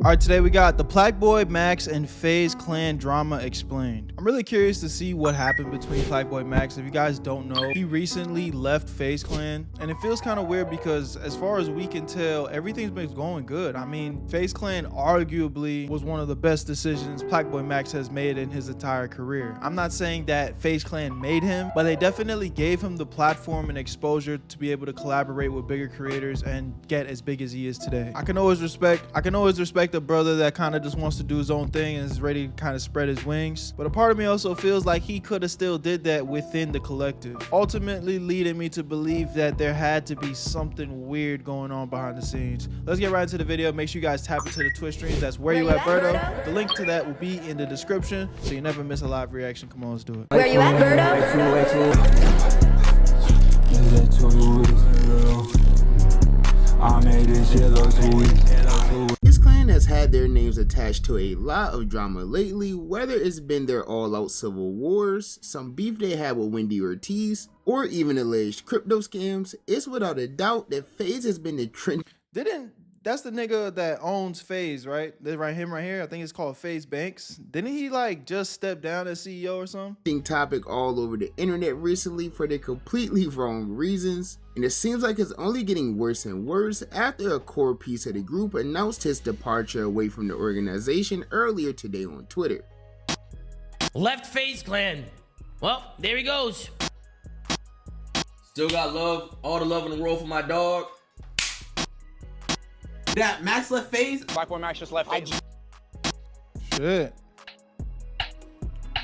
All right, today we got the Plaqueboymax and Faze clan drama explained. I'm really curious to see what happened between Plaqueboymax. If you guys don't know, he recently left Faze clan, and it feels kind of weird because as far as we can tell, everything's been going good. I mean, Faze clan arguably was one of the best decisions Plaqueboymax has made in his entire career. I'm not saying that Faze clan made him, but they definitely gave him the platform and exposure to be able to collaborate with bigger creators and get as big as he is today. I can always respect a brother that kind of just wants to do his own thing and is ready to kind of spread his wings, but a part of me also feels like he could have still did that within the collective, ultimately leading me to believe that there had to be something weird going on behind the scenes. Let's get right into the video. Make sure you guys tap into the Twitch streams. That's Whereyouatberto. The link to that will be in the description so you never miss a live reaction. Come on, let's do it. Where you at, Berto? I made this shit look sweet. His clan has had their names attached to a lot of drama lately, whether it's been their all-out civil wars, some beef they had with Wendy Ortiz, or even alleged crypto scams. It's without a doubt that Faze has been the trend. That's the nigga that owns Faze, right? Him right here. I think it's called Faze Banks. Didn't he like just step down as CEO or something? Topic all over the internet recently for the completely wrong reasons, and it seems like it's only getting worse and worse after a core piece of the group announced his departure away from the organization earlier today on Twitter. Left Faze clan. Well, there he goes. Still got love, all the love in the world for my dog. That Max left Faze. Plaqueboymax just left Faze. Shit.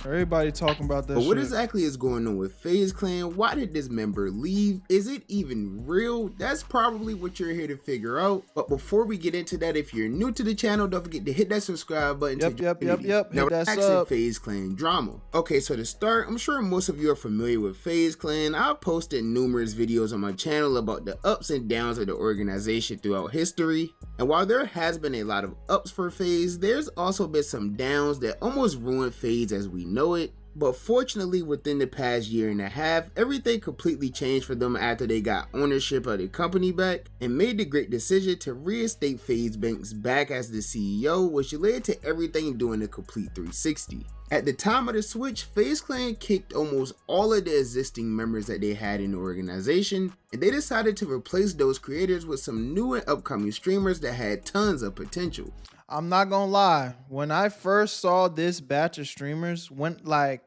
Everybody talking about that. But what shit. exactly is going on with Faze clan? Why did this member leave? Is it even real? That's probably what you're here to figure out. But before we get into that, if you're new to the channel, don't forget to hit that subscribe button. Yep. Now, Hit that relaxing sub. Faze clan drama. Okay, so to start, I'm sure most of you are familiar with Faze clan. I've posted numerous videos on my channel about the ups and downs of the organization throughout history. And while there has been a lot of ups for Faze, there's also been some downs that almost ruined Faze as we know it. But fortunately, within the past year and a half, everything completely changed for them after they got ownership of the company back and made the great decision to reinstate Faze Banks back as the CEO, which led to everything doing a complete 360. At the time of the switch, Faze clan kicked almost all of the existing members that they had in the organization, and they decided to replace those creators with some new and upcoming streamers that had tons of potential. I'm not gonna lie, when I first saw this batch of streamers went like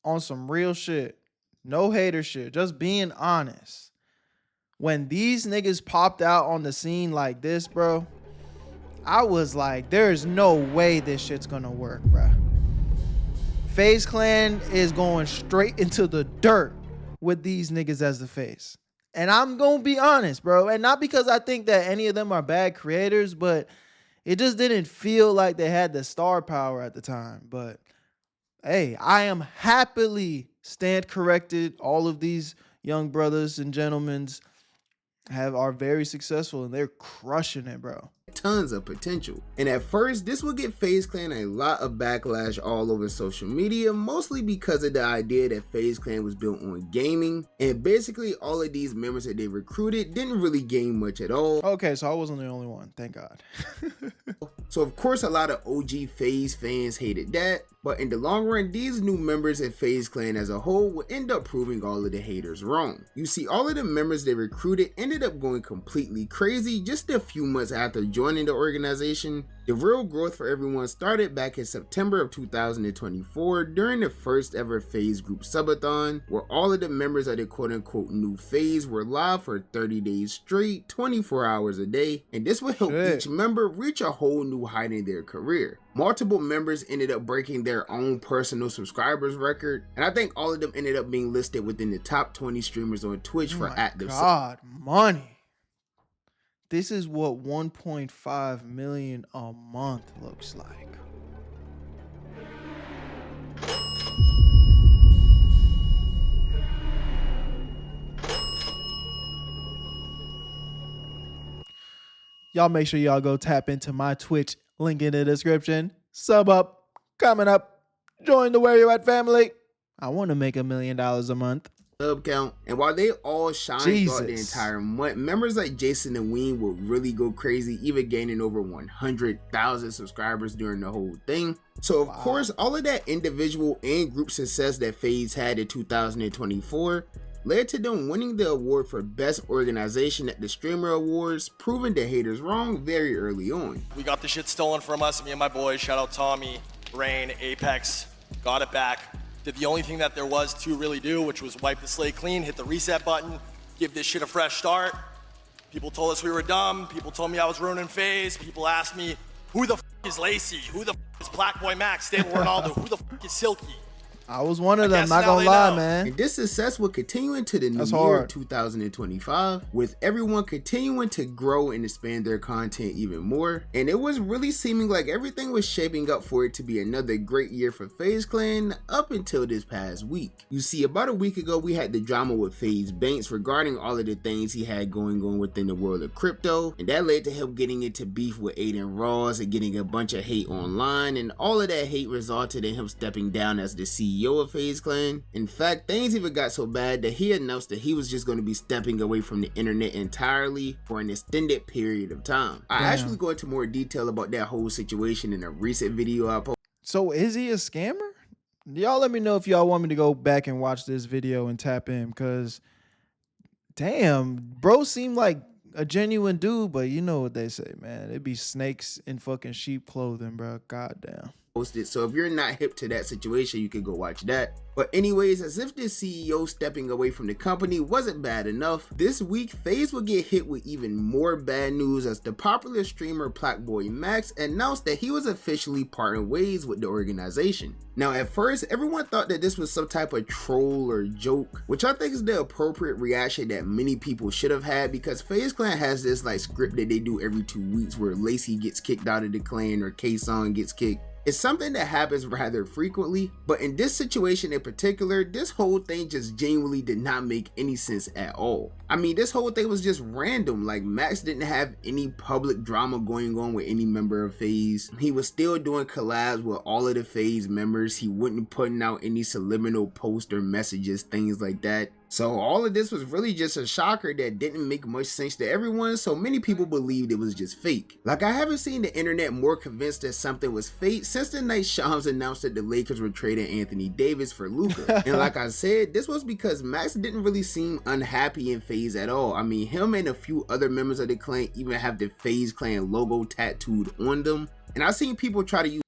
on some real shit, no hater shit, just being honest. When these niggas popped out on the scene like this, bro, I was like, there's no way this shit's gonna work, bro. Faze clan is going straight into the dirt with these niggas as the face. And I'm gonna be honest, bro, and not because I think that any of them are bad creators, but it just didn't feel like they had the star power at the time. But hey, I am happily stand corrected. All of these young brothers and gentlemen are very successful and they're crushing it, bro. Tons of potential. And at first, this would give Faze clan a lot of backlash all over social media, mostly because of the idea that Faze clan was built on gaming, and basically all of these members that they recruited didn't really gain much at all. Okay, so I wasn't the only one, thank God. So of course a lot of OG Faze fans hated that, but in the long run, these new members in Faze clan as a whole would end up proving all of the haters wrong. You see, all of the members they recruited ended up going completely crazy just a few months after joining the organization. The real growth for everyone started back in September of 2024 during the first ever Faze group subathon, where all of the members of the quote-unquote new Faze were live for 30 days straight, 24 hours a day, and this would help each member reach a whole new height in their career. Multiple members ended up breaking their own personal subscribers record, and I think all of them ended up being listed within the top 20 streamers on Twitch for active. God, money. This is what 1.5 million a month looks like. Y'all make sure y'all go tap into my Twitch, link in the description. Sub up, comment up, join the Where You At family. I want to make $1 million a month. sub count. And while they all shine throughout the entire month, members like Jason and Ween would really go crazy, even gaining over 100,000 subscribers during the whole thing. So of course, all of that individual and group success that Faze had in 2024 led to them winning the award for Best Organization at the Streamer Awards, proving the haters wrong very early on. We got the shit stolen from us, me and my boys, shout out Tommy, Rain, Apex, got it back. Did the only thing that there was to really do, which was wipe the slate clean, hit the reset button, give this shit a fresh start. People told us we were dumb, people told me I was ruining Faze, people asked me, who the f is Lacey? Who the f is Plaqueboymax, Stable Ronaldo? Who the f is Silky? I was one of them, not gonna lie, man. And this success will continue into the new year 2025, with everyone continuing to grow and expand their content even more. And it was really seeming like everything was shaping up for it to be another great year for Faze Clan up until this past week. You see, about a week ago, we had the drama with Faze Banks regarding all of the things he had going on within the world of crypto. And that led to him getting into beef with Aiden Ross and getting a bunch of hate online. And all of that hate resulted in him stepping down as the CEO of Faze Clan. In fact, things even got so bad that he announced that he was just going to be stepping away from the internet entirely for an extended period of time. I actually go into more detail about that whole situation in a recent video I posted. So is he a scammer? Y'all let me know if y'all want me to go back and watch this video and tap in, because damn, bro seemed like a genuine dude, but you know what they say, man. It be snakes in fucking sheep clothing, bro. Goddamn. Posted. So if you're not hip to that situation, you can go watch that. But anyways, as if this CEO stepping away from the company wasn't bad enough, this week Faze will get hit with even more bad news as the popular streamer Plaqueboymax announced that he was officially parting ways with the organization. Now at first, everyone thought that this was some type of troll or joke, which I think is the appropriate reaction that many people should have had, because Faze Clan has this like script that they do every 2 weeks where Lacey gets kicked out of the clan or K-Song gets kicked. It's something that happens rather frequently, but in this situation in particular, this whole thing just genuinely did not make any sense at all. I mean, this whole thing was just random. Like, Max didn't have any public drama going on with any member of Faze. He was still doing collabs with all of the Faze members. He wasn't putting out any subliminal posts or messages, things like that. So all of this was really just a shocker that didn't make much sense to everyone, so many people believed it was just fake. Like, I haven't seen the internet more convinced that something was fake since the night Shams announced that the Lakers were trading Anthony Davis for Luka. And like I said, this was because Max didn't really seem unhappy in Faze at all. I mean, him and a few other members of the clan even have the Faze Clan logo tattooed on them. And I've seen people try to use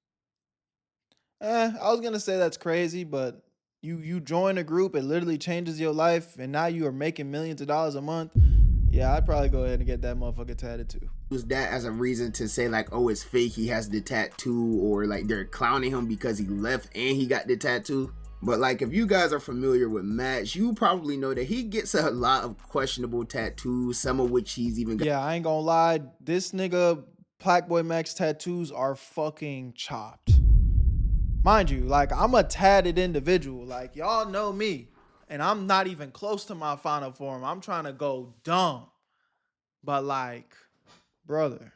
I was gonna say that's crazy, but you join a group, it literally changes your life, and now you are making millions of dollars a month. Yeah, I'd probably go ahead and get that motherfucker tatted too. Use that as a reason to say like, oh, it's fake, he has the tattoo, or like they're clowning him because he left and he got the tattoo. But like, if you guys are familiar with Max, you probably know that he gets a lot of questionable tattoos, some of which he's even got. Yeah, I ain't gonna lie, this nigga Plaqueboymax tattoos are fucking chopped. Mind you, like, I'm a tatted individual. Like, y'all know me. And I'm not even close to my final form. I'm trying to go dumb. But, like, brother.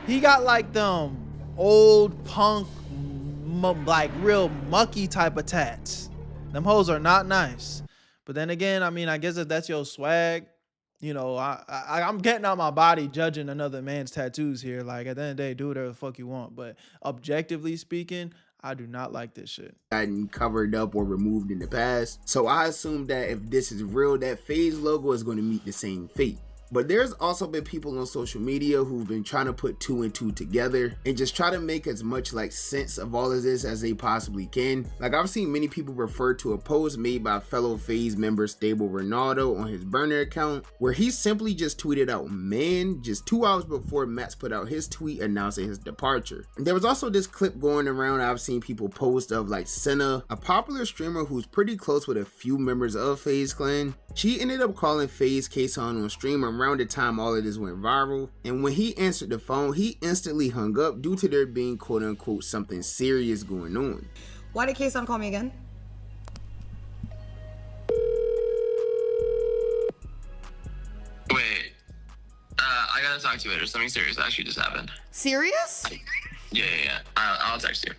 He got, like, them old punk, like, real mucky type of tats. Them hoes are not nice. But then again, I mean, I guess if that's your swag, you know, I'm getting out my body judging another man's tattoos here. Like, at the end of the day, do whatever the fuck you want. But objectively speaking, I do not like this shit. Gotten covered up or removed in the past. So I assume that if this is real, that Faze logo is going to meet the same fate. But there's also been people on social media who've been trying to put 2 and 2 together and just try to make as much like sense of all of this as they possibly can. Like, I've seen many people refer to a post made by fellow Faze member Stable Ronaldo on his burner account, where he simply just tweeted out "man" just 2 hours before Max put out his tweet announcing his departure. And there was also this clip going around I've seen people post of like Senna, a popular streamer who's pretty close with a few members of Faze Clan. She ended up calling Faze K-Son on stream around the time all of this went viral, and when he answered the phone, he instantly hung up due to there being quote unquote something serious going on. Why did K-Son call me again? Wait, I gotta talk to you later. Something serious actually just happened. Serious? Yeah. I'll text you.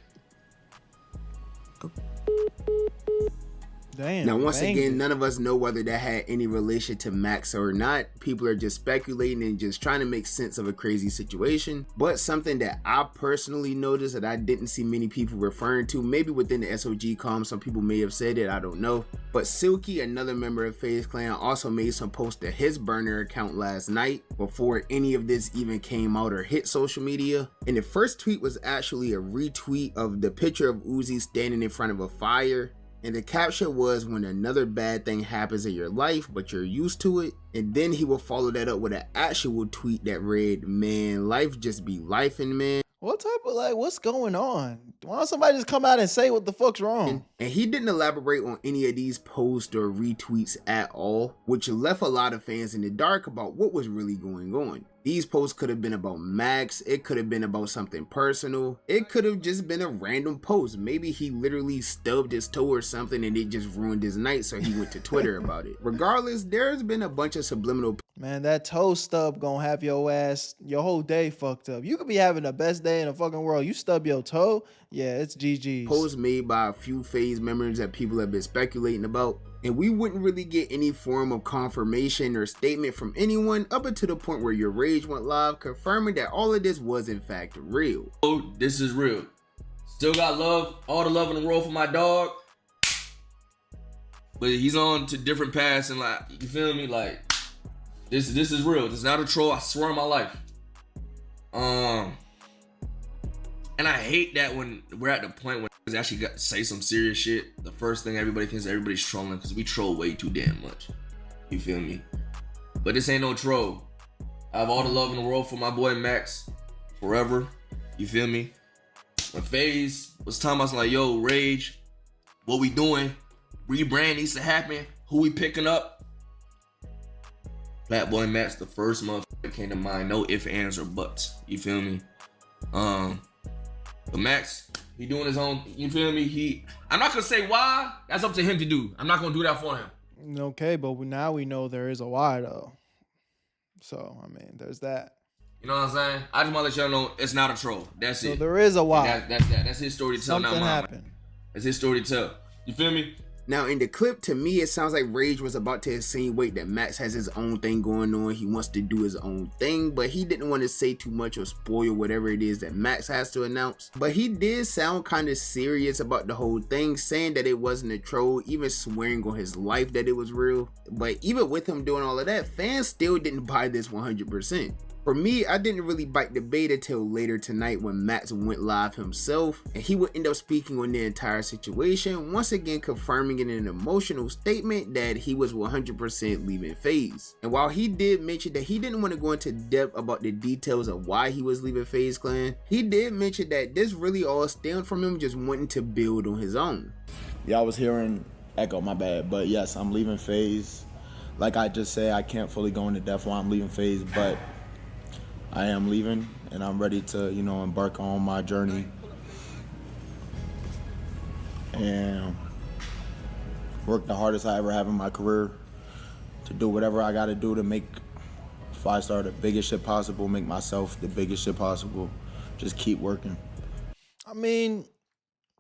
Damn. Now, once banged again, it. none of us know whether that had any relation to Max or not. People are just speculating and just trying to make sense of a crazy situation. But something that I personally noticed that I didn't see many people referring to, maybe within the SOG comms, some people may have said it, I don't know. But Silky, another member of FaZe Clan, also made some posts to his burner account last night before any of this even came out or hit social media. And the first tweet was actually a retweet of the picture of Uzi standing in front of a fire. And the caption was, when another bad thing happens in your life, but you're used to it. And then he will follow that up with an actual tweet that read, man, life just be lifing, man. What type of, like, what's going on? Why don't somebody just come out and say what the fuck's wrong? And he didn't elaborate on any of these posts or retweets at all, which left a lot of fans in the dark about what was really going on. These posts could have been about Max, it could have been about something personal, it could have just been a random post. Maybe he literally stubbed his toe or something and it just ruined his night, so he went to Twitter about it. Regardless, there's been a bunch of subliminal Man, that toe stub gonna have your ass, your whole day fucked up. You could be having the best day in the fucking world. You stub your toe, yeah, it's GG's. posts made by a few FaZe members that people have been speculating about, and we wouldn't really get any form of confirmation or statement from anyone up until the point where your Rage went live confirming that all of this was in fact real. Oh, this is real. Still got love, all the love in the world for my dog. But he's on to different paths and like, you feel me? Like, this is real. This is not a troll, I swear on my life. And I hate that when we're at the point when we actually got to say some serious shit, the first thing everybody thinks everybody's trolling, because we troll way too damn much. You feel me? But this ain't no troll. I have all the love in the world for my boy Max forever. You feel me? When FaZe was talking about like, yo, Rage, what we doing? Rebrand needs to happen. Who we picking up? Plaqueboymax, the first motherfucker that came to mind. No ifs, ands, or buts. You feel me? But Max, he doing his own, you feel me? I'm not gonna say why. That's up to him to do. I'm not gonna do that for him. Okay, but now we know there is a why though. So, I mean, there's that. You know what I'm saying? I just want to let y'all know it's not a troll. That's So it. there is a why. That's his story to tell, not Something mine. happened. That's his story to tell. You feel me? Now in the clip, to me, it sounds like Rage was about to insinuate that Max has his own thing going on. He wants to do his own thing, but he didn't want to say too much or spoil whatever it is that Max has to announce. But he did sound kind of serious about the whole thing, saying that it wasn't a troll, even swearing on his life that it was real. But even with him doing all of that, fans still didn't buy this 100%. For me, I didn't really bite the bait until later tonight when Max went live himself, and he would end up speaking on the entire situation, once again confirming in an emotional statement that he was 100% leaving FaZe. And while he did mention that he didn't want to go into depth about the details of why he was leaving FaZe Clan, he did mention that this really all stemmed from him just wanting to build on his own. Yeah, I was hearing echo, my bad, but yes, I'm leaving FaZe. Like I just said, I can't fully go into depth why I'm leaving FaZe, but I am leaving, and I'm ready to, embark on my journey and work the hardest I ever have in my career to do whatever I got to do to make 5-star the biggest shit possible, make myself the biggest shit possible. Just keep working. I mean,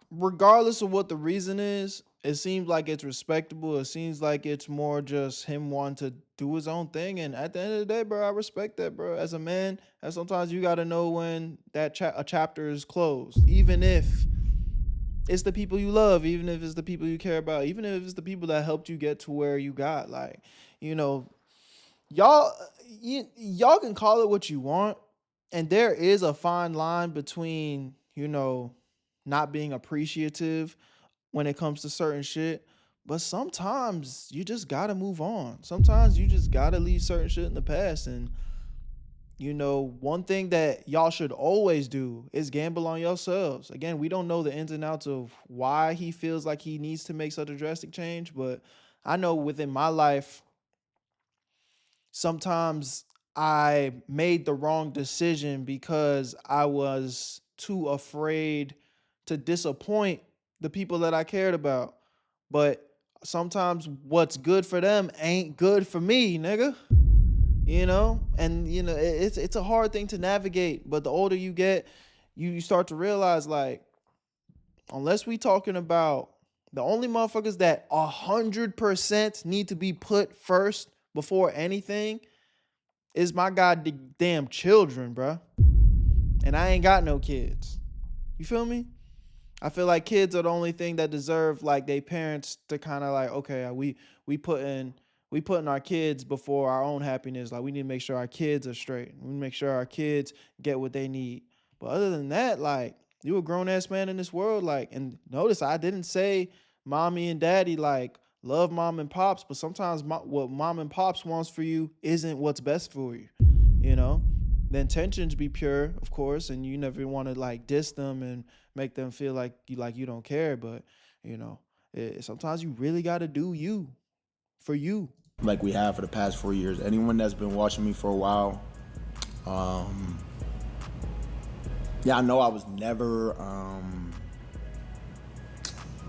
regardless of what the reason is, it seems like it's respectable. It seems like it's more just him wanting to do his own thing. And at the end of the day, bro, I respect that, bro. As a man, and sometimes you got to know when that a chapter is closed, even if it's the people you love, even if it's the people you care about, even if it's the people that helped you get to where you got. Like, y'all can call it what you want. And there is a fine line between, not being appreciative when it comes to certain shit, but sometimes you just gotta move on. Sometimes you just gotta leave certain shit in the past. And one thing that y'all should always do is gamble on yourselves. Again, we don't know the ins and outs of why he feels like he needs to make such a drastic change, but I know within my life, sometimes I made the wrong decision because I was too afraid to disappoint the people that I cared about. But sometimes what's good for them ain't good for me, nigga. And it's a hard thing to navigate, but the older you get, you start to realize, like, unless we talking about The only motherfuckers that 100% need to be put first before anything is my goddamn children, bruh. And I ain't got no kids. You feel me? I feel like kids are the only thing that deserve like their parents to kind of like, okay, we putting our kids before our own happiness. Like we need to make sure our kids are straight. We need to make sure our kids get what they need. But other than that, like you a grown ass man in this world, like, and notice I didn't say mommy and daddy like love mom and pops, but sometimes what mom and pops wants for you isn't what's best for you. You know, the intentions be pure, of course, and you never want to like diss them and make them feel like you don't care. But you know, sometimes you really got to do you for you. Like we have for the past 4 years. Anyone that's been watching me for a while, yeah, I know I was never,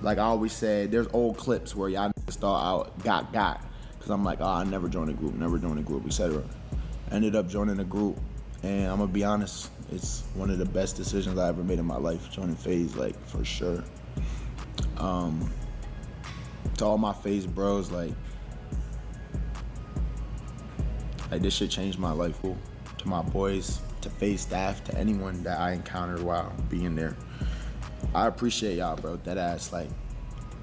like I always said, there's old clips where y'all niggas thought I got, because I'm like, oh, I never joined a group, etc. Ended up joining a group, and I'm gonna be honest, it's one of the best decisions I ever made in my life, joining Faze, like, for sure. To all my Faze bros, like this shit changed my life. To my boys, to Faze staff, to anyone that I encountered while being there, I appreciate y'all, bro. That ass, like,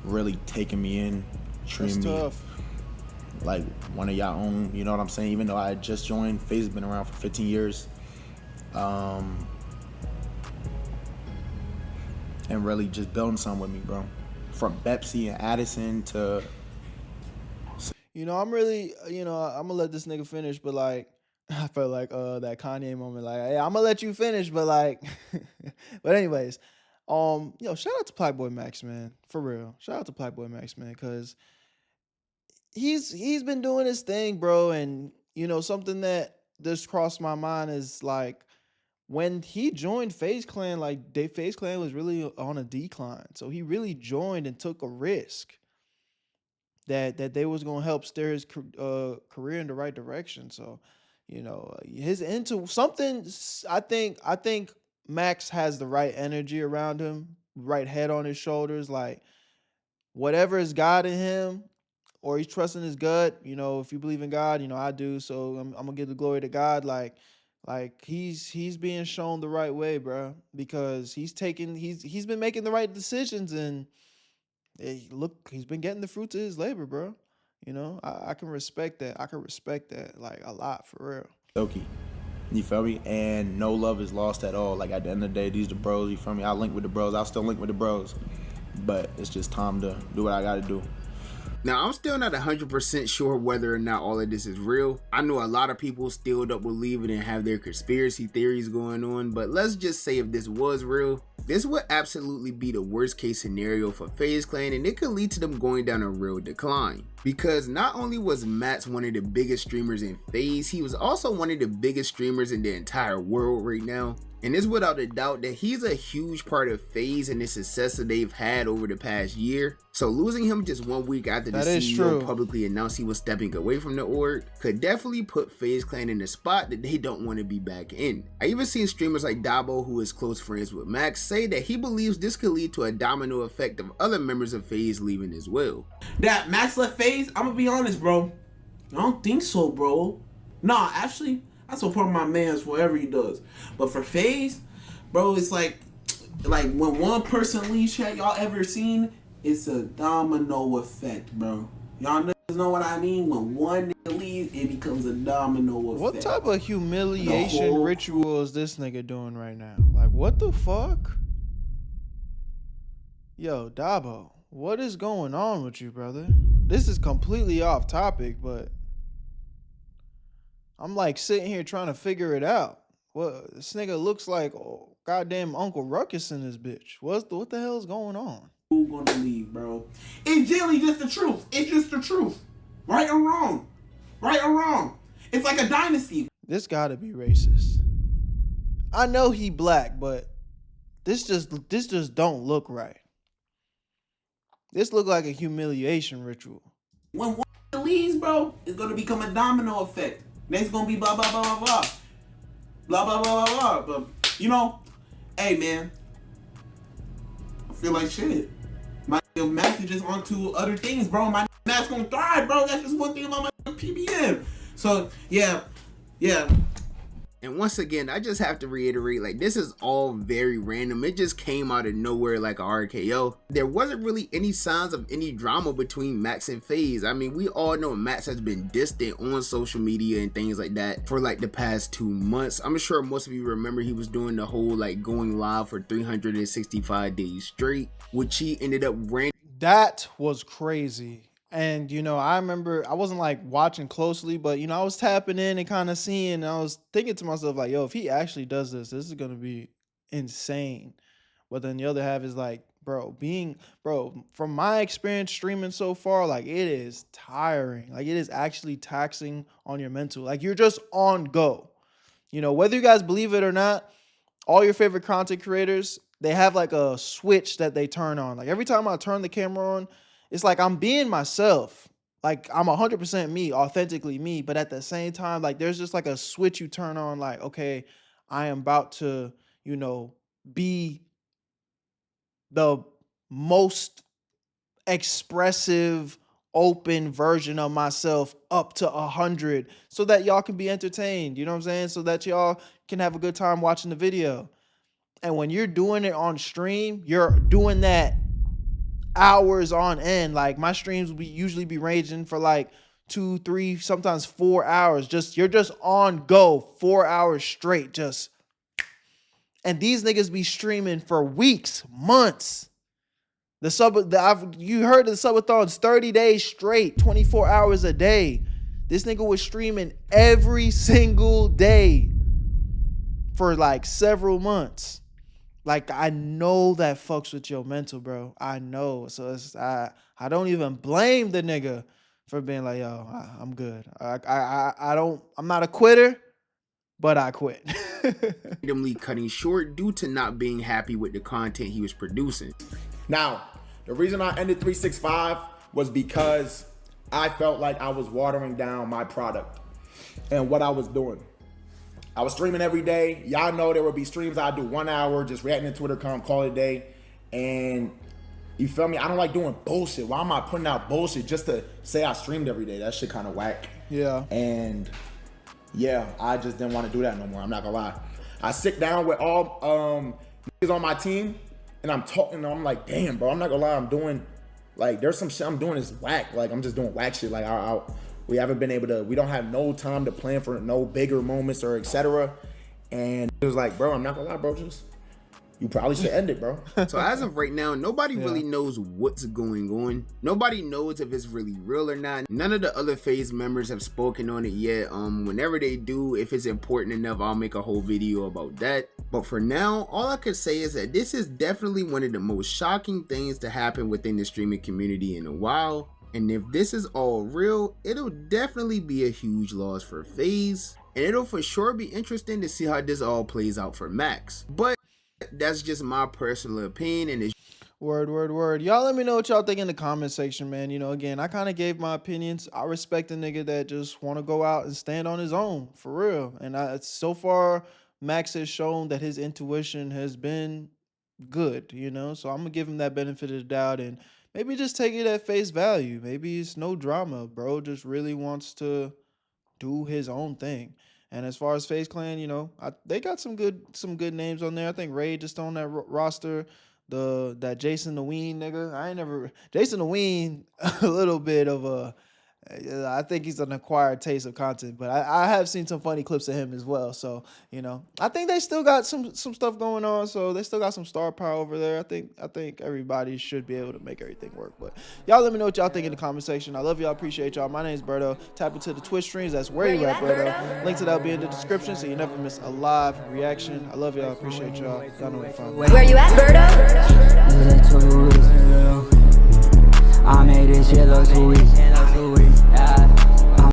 really taking me in, treating me like one of y'all own. You know what I'm saying? Even though I just joined, Faze has been around for 15 years, and really just building something with me, bro. From Pepsi and Addison to, you know, I'm really, you know, I'm gonna let this nigga finish, but like, I felt like that Kanye moment, like, hey, I'm gonna let you finish, but like, but anyways, yo, shout out to Plaqueboymax, man, for real. Shout out to Plaqueboymax, man, because he's been doing his thing, bro, and you know, something that just crossed my mind is like, when he joined Faze Clan, like, Faze Clan was really on a decline, so he really joined and took a risk that they was gonna help steer his career in the right direction. So, you know, his into something. I think Max has the right energy around him, right head on his shoulders. Like whatever is God in him, or he's trusting his gut. You know, if you believe in God, you know I do. So I'm gonna give the glory to God. Like he's being shown the right way, bro, because he's been making the right decisions, and look, he's been getting the fruits of his labor, bro. You know, I can respect that. I can respect that like a lot, for real. Doki. You feel me? And no love is lost at all. Like at the end of the day, these the bros, you feel me? I link with the bros. I'll still link with the bros. But it's just time to do what I gotta do. Now, I'm still not 100% sure whether or not all of this is real. I know a lot of people still don't believe it and have their conspiracy theories going on, but let's just say if this was real, this would absolutely be the worst case scenario for Faze Clan, and it could lead to them going down a real decline. Because not only was Max one of the biggest streamers in Faze, he was also one of the biggest streamers in the entire world right now. And it's without a doubt that he's a huge part of Faze and the success that they've had over the past year. So losing him just 1 week after the CEO publicly announced he was stepping away from the org could definitely put Faze Clan in a spot that they don't want to be back in. I even seen streamers like Dabo, who is close friends with Max, say that he believes this could lead to a domino effect of other members of Faze leaving as well. That Max left Faze, I'm gonna be honest, bro. I don't think so, bro. Nah, actually, I support my man's whatever he does. But for Faze, bro, it's like when one person leaves, chat, y'all ever seen? It's a domino effect, bro. Y'all know what I mean? When one nigga leaves, it becomes a domino effect. What type of humiliation ritual is this nigga doing right now? Like, what the fuck? Yo, Dabo, what is going on with you, brother? This is completely off topic, but I'm like sitting here trying to figure it out. Well, this nigga looks like goddamn Uncle Ruckus in this bitch. What the hell is going on? Who gonna leave, bro? It's generally just the truth. It's just the truth. Right or wrong. Right or wrong. It's like a dynasty. This gotta be racist. I know he black, but this just don't look right. This look like a humiliation ritual. When one leaves, bro, it's gonna become a domino effect. Next gonna be blah blah blah blah blah. Blah blah blah blah blah. But you know, hey man, I feel like shit. My Max is just onto other things, bro. My Max gonna thrive, bro. That's just one thing about my PBM. So yeah. And once again, I just have to reiterate, like, this is all very random. It just came out of nowhere like a RKO. There wasn't really any signs of any drama between Max and Faze. I mean, we all know Max has been distant on social media and things like that for like the past 2 months. I'm sure most of you remember he was doing the whole like going live for 365 days straight, which he ended up ranting. That was crazy. And, you know, I remember I wasn't like watching closely, but, you know, I was tapping in and kind of seeing, and I was thinking to myself, like, yo, if he actually does this, this is going to be insane. But then the other half is like, bro, from my experience streaming so far, like, it is tiring. Like, it is actually taxing on your mental. Like, you're just on go. You know, whether you guys believe it or not, all your favorite content creators, they have like a switch that they turn on. Like, every time I turn the camera on, it's like I'm being myself. Like, I'm 100% me, authentically me. But at the same time, like, there's just like a switch you turn on. Like, okay, I am about to, you know, be the most expressive, open version of myself up to 100 so that y'all can be entertained. You know what I'm saying? So that y'all can have a good time watching the video. And when you're doing it on stream, you're doing that hours on end. Like, my streams will usually be ranging for like 2, 3, sometimes 4 hours. You're just on go 4 hours straight. And these niggas be streaming for weeks, months. You heard the subathons 30 days straight, 24 hours a day. This nigga was streaming every single day for like several months. Like, I know that fucks with your mental, bro. I know. So I don't even blame the nigga for being like, yo, I'm good. I'm not a quitter, but I quit. Randomly cutting short due to not being happy with the content he was producing. Now, the reason I ended 365 was because I felt like I was watering down my product and what I was doing. I was streaming every day. Y'all know there would be streams I'd do 1 hour, just reacting to Twitter, call it a day. And you feel me? I don't like doing bullshit. Why am I putting out bullshit just to say I streamed every day? That shit kind of whack. Yeah. And yeah, I just didn't want to do that no more. I'm not gonna lie. I sit down with all niggas on my team and I'm talking, I'm like, damn, bro, I'm not gonna lie. I'm doing, like, there's some shit I'm doing is whack. Like, I'm just doing whack shit. Like, we haven't been able to, we don't have no time to plan for no bigger moments or etc. And it was like, bro, I'm not gonna lie, bro, you probably should end it, bro. So as of right now, nobody really knows what's going on. Nobody knows if it's really real or not. None of the other Faze members have spoken on it yet. Whenever they do, if it's important enough, I'll make a whole video about that. But for now, all I could say is that this is definitely one of the most shocking things to happen within the streaming community in a while. And if this is all real, it'll definitely be a huge loss for Faze. And it'll for sure be interesting to see how this all plays out for Max. But that's just my personal opinion, and it's Word. Y'all let me know what y'all think in the comment section, man. You know, again, I kind of gave my opinions. I respect a nigga that just want to go out and stand on his own, for real. And so far, Max has shown that his intuition has been good, you know? So I'm going to give him that benefit of the doubt and maybe just take it at face value. Maybe it's no drama. Bro just really wants to do his own thing. And as far as Faze Clan, you know, they got some good names on there. I think Ray just on that roster. That Jason the Ween nigga. Jason the Ween, a little bit of a, I think he's an acquired taste of content, but I have seen some funny clips of him as well. So, you know, I think they still got some stuff going on. So they still got some star power over there. I think everybody should be able to make everything work. But y'all let me know what y'all think in the comment section. I love y'all. Appreciate y'all. My name is Berto. Tap into the Twitch streams. That's Whereyouatberto. Link to that will be in the description so you never miss a live reaction. I love y'all. Appreciate y'all. Y'all know what to find. Where you at, Berto?